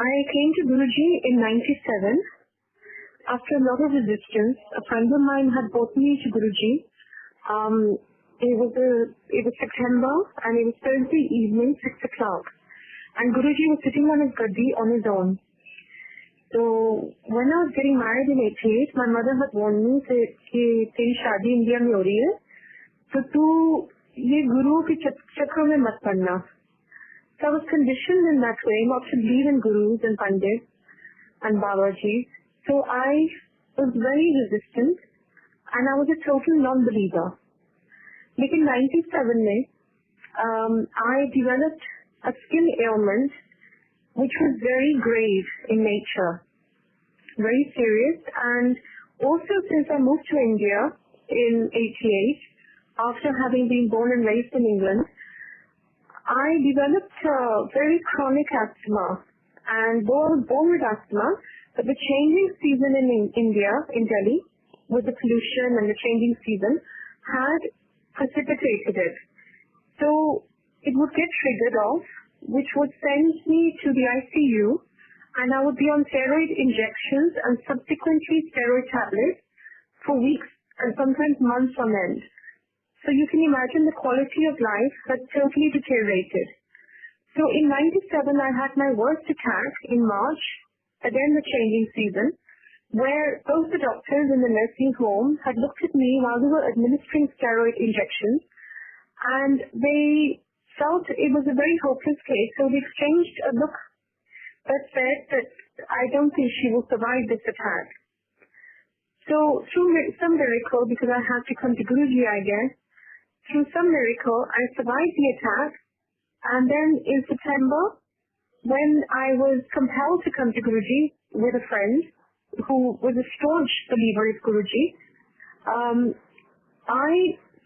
I came to Guruji in 97. After a lot of resistance, a friend of mine had brought me to Guruji. It was September and it was Thursday evening, 6 o'clock. And Guruji was sitting on his gaddi on his own. So when I was getting married in 88, my mother had warned me that तेरी शादी India में हो रही है, तो तू ये गुरु के चक्कर में मत पड़ना. So I was conditioned in that way not to believe in gurus and pandits and Babaji. So I was very resistant and I was a total non-believer. But in 97 में, I developed a skin ailment which was very grave in nature, very serious. And also since I moved to India in 88, after having been born and raised in England, I developed very chronic asthma. And though I was born with asthma, but the changing season in India, in Delhi, with the pollution and the changing season, had precipitated it. So it would get triggered off, which would send me to the ICU, and I would be on steroid injections and subsequently steroid tablets for weeks and sometimes months on end. So you can imagine the quality of life had totally deteriorated. So in 97, I had my worst attack in March, again the changing season, where both the doctors in the nursing home had looked at me while they were administering steroid injections, and they felt it was a very hopeless case. So they exchanged a look that said that I don't think she will survive this attack. So through some miracle, because I had to come to Guruji, I guess, through some miracle, I survived the attack. And then in September, when I was compelled to come to Guruji with a friend who was a staunch believer of Guruji, I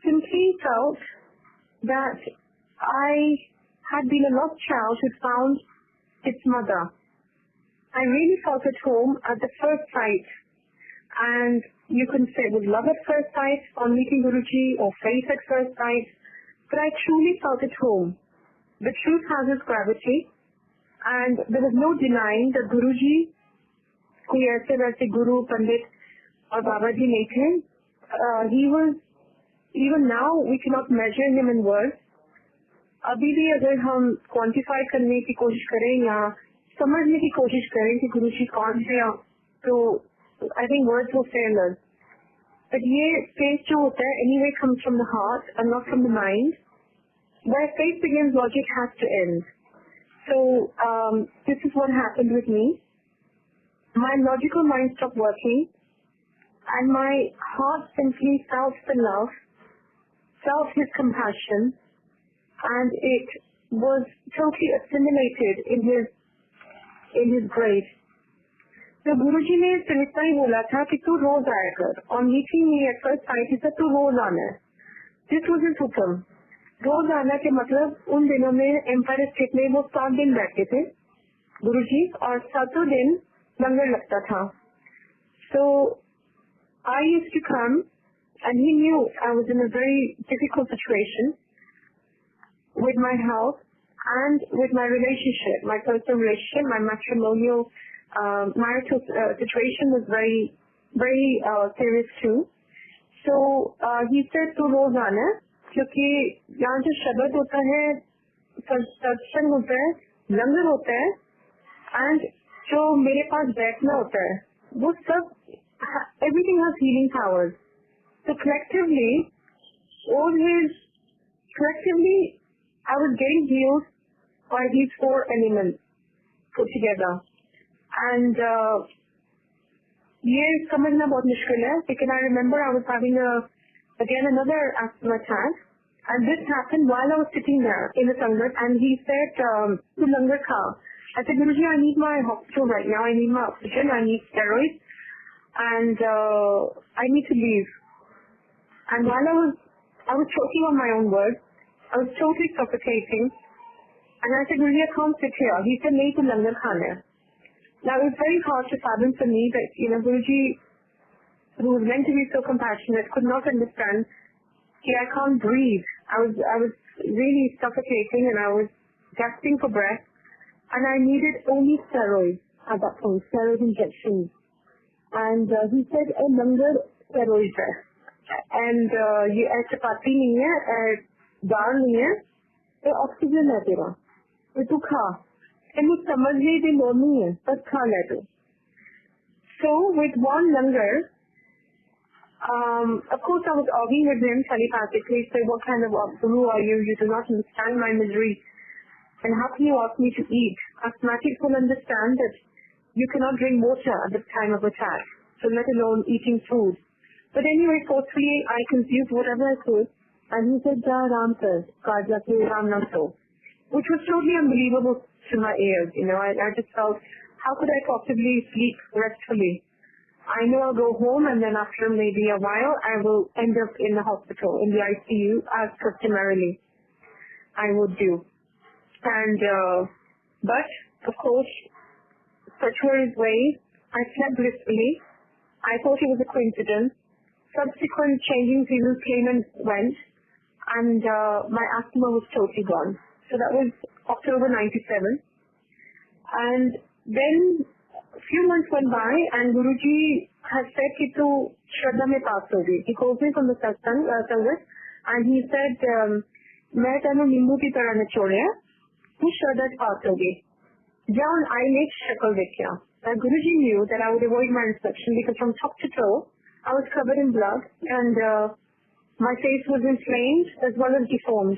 simply felt that I had been a lost child who found its mother. I really felt at home at the first sight. And you can say it was love at first sight on meeting Guruji or faith at first sight, but I truly felt at home. The truth has its gravity, and there was no denying that Guruji, कोई ऐसे वैसे Guru, Pandit or Babaji नहीं थे. He was, even now we cannot measure him in words. अभी भी अगर हम quantify करने की कोशिश करें या समझने की कोशिश करें कि गुरुजी कौन थे, तो I think words will fail us. But ये faith जो होता है anyway comes from the heart and not from the mind. Where faith begins, logic has to end. So this is what happened with me. My logical mind stopped working, and my heart simply felt the love, felt his compassion, and it was totally assimilated in his grace. So Guruji ने सिर्फ इतना ही बोला था कि तू रोज आया कर. On meeting me at first sight, he said तू रोज आना है. This was his हुक्म. रोज आना के मतलब उन दिनों में एम्पायर स्टेट में वो 7 दिन बैठते थे गुरुजी, और 7 दिन लंगर लगता था. So I used to come, and he knew I was in a very difficult situation with my health and with my relationship, my personal relationship, my matrimonial marital situation was very, very serious too. So he said to रोज आना, क्योंकि यहाँ जो शब्द होता है, सत्संग होता है, लंगर होता है, and जो मेरे पास बैठना होता है, वो सब everything has healing powers. So collectively I was getting healed by these 4 elements put together. And ये समझना बहुत मुश्किल है, because I remember I was having another asthma attack, and this happened while I was sitting there in the sangat, and he said, "Tu langar kha." I said, "Guruji, I need my hospital right now. I need my oxygen. I need steroids, and I need to leave." And while I was choking on my own words, I was totally suffocating, and I said, "Guruji, I can't sit here." He said, "Nahi, tu langar khana hai." Now it was very hard to fathom for me that, Guruji, who was meant to be so compassionate, could not understand that I can't breathe. I was really suffocating, and I was gasping for breath. and I needed only steroids at that point, steroid injections. And he said, langar steroids hai. And ये चपाती नहीं है, दाल नहीं है, ये oxygen है तेरा, ये तू खा, तेनू समझ नहीं दी लोड़ नहीं है, बस खा ले तू. So with one langar, of course I was arguing with him telepathically, say what kind of guru are you? You do not understand my misery, and how can you ask me to eat? Asthmatics will understand that you cannot drink water at the time of attack, so let alone eating food. But anyway, forcefully I consumed whatever I could, and he said, Ja Ram sir, Kaja ke Ram na so, which was totally unbelievable to my ears. I just felt, how could I possibly sleep restfully? I know I'll go home, and then after maybe a while, I will end up in the hospital, in the ICU, as customarily I would do. And, but, of course, such were his ways. I slept blissfully. I thought it was a coincidence. Subsequent changing seasons came and went, and my asthma was totally gone. So that was October 97. And then a few months went by, and Guruji has said कि तू श्रद्धा में पास होगी. He calls me from the satsang service, and he said, मैं तेनू नींबू की तरह निचोड़िया, तू श्रद्धा में पास होगी. Down I made shakal देखिया. Guruji knew that I would avoid my inspection because from top to toe I was covered in blood, and my face was inflamed as well as deformed.